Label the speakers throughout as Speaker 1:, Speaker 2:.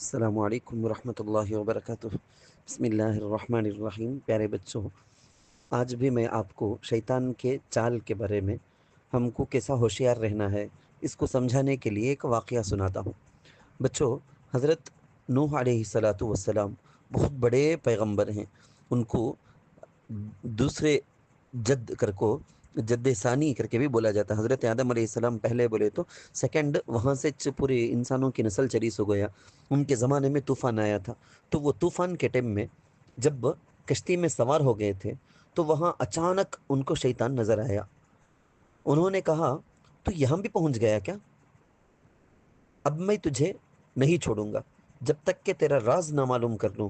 Speaker 1: السلام علیکم ورحمۃ اللہ وبرکاتہ۔ بسم اللہ الرحمن الرحیم۔ پیارے بچوں، آج بھی میں آپ کو شیطان کے چال کے بارے میں ہم کو کیسا ہوشیار رہنا ہے اس کو سمجھانے کے لیے ایک واقعہ سناتا ہوں۔ بچوں، حضرت نوح علیہ الصلاۃ والسلام بہت بڑے پیغمبر ہیں۔ ان کو دوسرے جد ثانی کر کے بھی بولا جاتا ہے۔ حضرت آدم علیہ السلام پہلے بولے تو سیکنڈ وہاں سے پورے انسانوں کی نسل چریس ہو گیا۔ ان کے زمانے میں طوفان آیا تھا، تو وہ طوفان کے ٹائم میں جب کشتی میں سوار ہو گئے تھے تو وہاں اچانک ان کو شیطان نظر آیا۔ انہوں نے کہا تو یہاں بھی پہنچ گیا کیا؟ اب میں تجھے نہیں چھوڑوں گا جب تک کہ تیرا راز نہ معلوم کر لوں۔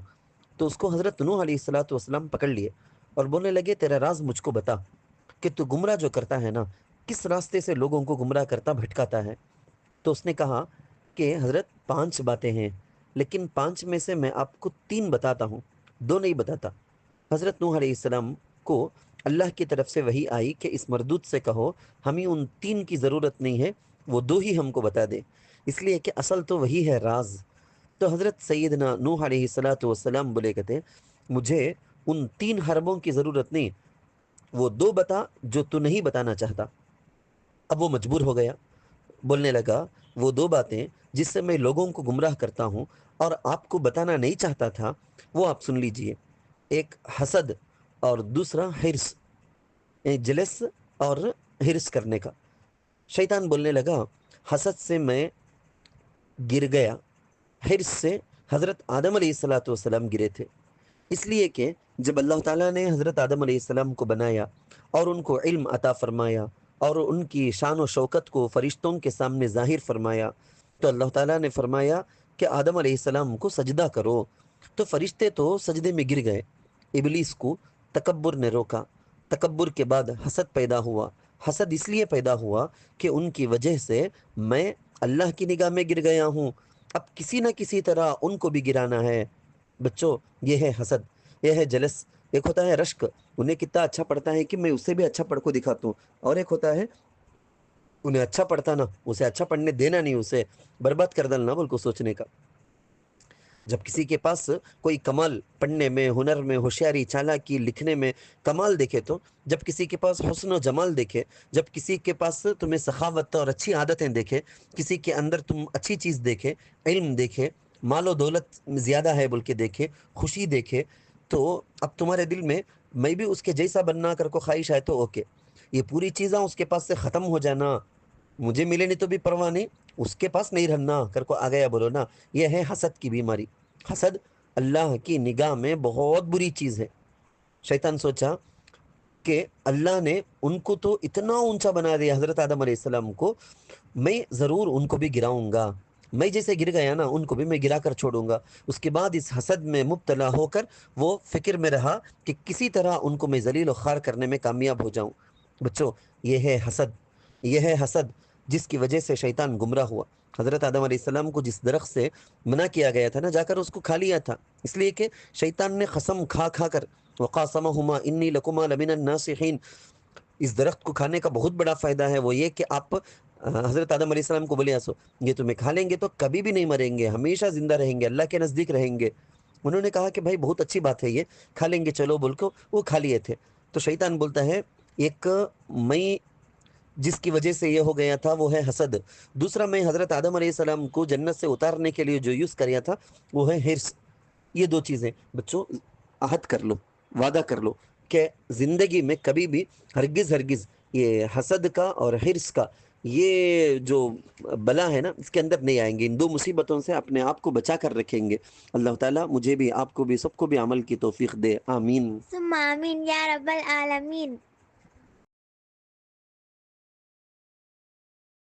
Speaker 1: تو اس کو حضرت نوح علیہ الصلاۃ والسلام پکڑ لیے اور بولنے لگے تیرا راز مجھ کو بتا کہ تو گمراہ جو کرتا ہے نا، کس راستے سے لوگوں کو گمراہ کرتا بھٹکاتا ہے۔ تو اس نے کہا کہ حضرت 5 باتیں ہیں، لیکن 5 میں سے میں آپ کو 3 بتاتا ہوں، 2 نہیں بتاتا۔ حضرت نوح علیہ السلام کو اللہ کی طرف سے وحی آئی کہ اس مردود سے کہو ہمیں ان 3 کی ضرورت نہیں ہے، وہ 2 ہی ہم کو بتا دے، اس لیے کہ اصل تو وہی ہے راز۔ تو حضرت سیدنا نوح علیہ الصلاۃ والسلام بولے کہتے مجھے ان 3 حربوں کی ضرورت نہیں، وہ 2 بتا جو تو نہیں بتانا چاہتا۔ اب وہ مجبور ہو گیا، بولنے لگا وہ 2 باتیں جس سے میں لوگوں کو گمراہ کرتا ہوں اور آپ کو بتانا نہیں چاہتا تھا، وہ آپ سن لیجئے۔ ایک حسد اور دوسرا حرص، جلس اور حرص کرنے کا۔ شیطان بولنے لگا حسد سے میں گر گیا، حرص سے حضرت آدم علیہ الصلاۃ والسلام گرے تھے، اس لیے کہ جب اللہ تعالیٰ نے حضرت آدم علیہ السلام کو بنایا اور ان کو علم عطا فرمایا اور ان کی شان و شوکت کو فرشتوں کے سامنے ظاہر فرمایا، تو اللہ تعالیٰ نے فرمایا کہ آدم علیہ السلام کو سجدہ کرو۔ تو فرشتے تو سجدے میں گر گئے، ابلیس کو تکبر نے روکا، تکبر کے بعد حسد پیدا ہوا۔ حسد اس لیے پیدا ہوا کہ ان کی وجہ سے میں اللہ کی نگاہ میں گر گیا ہوں، اب کسی نہ کسی طرح ان کو بھی گرانا ہے۔ بچوں، یہ ہے حسد، یہ ہے جلس۔ ایک ہوتا ہے رشک، انہیں کتنا اچھا پڑھتا ہے کہ میں اسے بھی اچھا پڑھ کو دکھاتا ہوں، اور ایک ہوتا ہے انہیں اچھا پڑھتا نا، اسے اچھا پڑھنے دینا نہیں، اسے برباد کر ڈالنا بول کو سوچنے کا۔ جب کسی کے پاس کوئی کمال پڑھنے میں، ہنر میں، ہوشیاری، چالاکی، لکھنے میں کمال دیکھے، تو جب کسی کے پاس حسن و جمال دیکھے، جب کسی کے پاس تمہیں سخاوت اور اچھی عادتیں دیکھے، کسی کے اندر تم اچھی چیز دیکھے، علم دیکھے، مال و دولت زیادہ ہے بول کے دیکھے، خوشی دیکھے، تو اب تمہارے دل میں بھی اس کے جیسا بننا کر کو خواہش ہے تو اوکے، یہ پوری چیزاں اس کے پاس سے ختم ہو جانا، مجھے ملے نہیں تو بھی پرواہ نہیں، اس کے پاس نہیں رہنا کر کو آ گیا بولو نا، یہ ہے حسد کی بیماری۔ حسد اللہ کی نگاہ میں بہت بری چیز ہے۔ شیطان سوچا کہ اللہ نے ان کو تو اتنا اونچا بنا دیا، حضرت آدم علیہ السلام کو، میں ضرور ان کو بھی گراؤں گا، میں جیسے گر گیا نا ان کو بھی میں گرا کر چھوڑوں گا۔ اس کے بعد اس حسد میں مبتلا ہو کر وہ فکر میں رہا کہ کسی طرح ان کو میں ذلیل و خوار کرنے میں کامیاب ہو جاؤں۔ بچوں، یہ ہے حسد، یہ ہے حسد جس کی وجہ سے شیطان گمراہ ہوا۔ حضرت آدم علیہ السلام کو جس درخت سے منع کیا گیا تھا نا، جا کر اس کو کھا لیا تھا، اس لیے کہ شیطان نے قسم کھا کھا کر وقاسمہما انی لکما لمن الناصحین، اس درخت کو کھانے کا بہت بڑا فائدہ ہے، وہ یہ کہ آپ حضرت آدم علیہ السلام کو بولے آسو یہ تمہیں کھا لیں گے تو کبھی بھی نہیں مریں گے، ہمیشہ زندہ رہیں گے، اللہ کے نزدیک رہیں گے۔ انہوں نے کہا کہ بھائی بہت اچھی بات ہے، یہ کھا لیں گے چلو بول کو وہ کھا لیے تھے۔ تو شیطان بولتا ہے ایک میں جس کی وجہ سے یہ ہو گیا تھا وہ ہے حسد، دوسرا میں حضرت آدم علیہ السلام کو جنت سے اتارنے کے لیے جو یوز کریا تھا وہ ہے حرص۔ یہ 2 چیزیں بچوں عہد کر لو، وعدہ کر لو کہ زندگی میں کبھی بھی ہرگز ہرگز یہ حسد کا اور حرص کا یہ جو بلا ہے نا اس کے اندر نہیں آئیں گے، ان 2 مصیبتوں سے اپنے آپ کو بچا کر رکھیں گے۔ اللہ تعالیٰ مجھے بھی، آپ کو بھی، سب کو بھی عمل کی توفیق دے، آمین۔
Speaker 2: ثم آمین یا رب العالمین۔